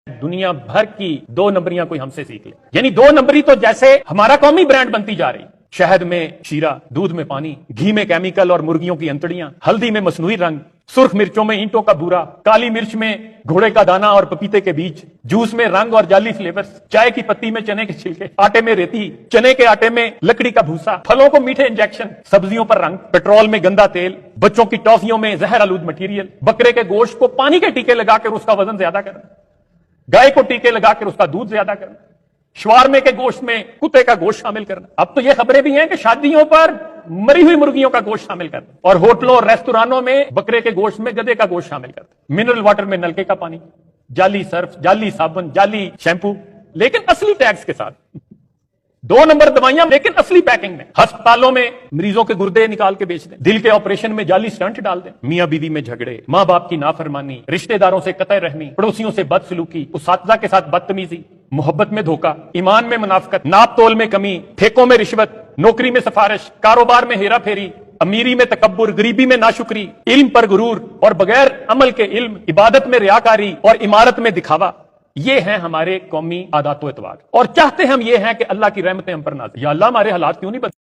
दुनिया भर की 2 नंबरियां कोई हमसे सीख ले। यानी 2 नंबरी तो जैसे हमारा कौमी ब्रांड बनती जा रही। शहद में शीरा, दूध में पानी, घी में केमिकल और मुर्गियों की अंतड़ियां, हल्दी में मसनूई रंग, सुर्ख मिर्चों में ईंटों का बूरा, काली मिर्च में घोड़े का दाना और पपीते के बीज, जूस में रंग और जाली फ्लेवर्स, चाय की पत्ती में चने के छिलके, आटे में रेती, चने के आटे में लकड़ी का भूसा, फलों को मीठे इंजेक्शन, सब्जियों पर रंग, पेट्रोल में गंदा तेल, बच्चों की टॉफियों में जहर आलूद मटीरियल, बकरे के गोश्त को पानी के टीके लगाकर उसका वजन ज्यादा करना, गाय को टीके लगाकर उसका दूध ज्यादा करना, शवारमे के गोश्त में कुत्ते का गोश्त शामिल करना। अब तो ये खबरें भी हैं कि शादियों पर मरी हुई मुर्गियों का गोश्त शामिल करना, और होटलों और रेस्तुरानों में बकरे के गोश्त में गधे का गोश्त शामिल करना, मिनरल वाटर में नलके का पानी, जाली सर्फ, जाली साबुन, जाली शैम्पू, लेकिन असली टैक्स के साथ। 2 नंबर दवाइयां लेकिन असली पैकिंग में। अस्पतालों में मरीजों के गुर्दे निकाल के बेच दें, दिल के ऑपरेशन में जाली स्टंट डाल दें, मियां बीवी में झगड़े, माँ बाप की नाफरमानी, रिश्तेदारों से कतई रहमी, पड़ोसियों से बदसलूकी, उस्तादा के साथ बदतमीजी, मोहब्बत में धोखा, ईमान में मुनाफिकत, नाप तोल में कमी, ठेकों में रिश्वत, नौकरी में सिफारिश, कारोबार में हेरा फेरी, अमीरी में तकब्बुर, गरीबी में नाशुक्री, इल्म पर गुरूर और बगैर अमल के इल्म, इबादत में रियाकारी और इमारत में दिखावा। ये हैं हमारे कौमी आदात व एतवार, और चाहते हम ये हैं कि अल्लाह की रहमतें हम पर नाज़िल। या अल्लाह हमारे हालात क्यों नहीं बदले।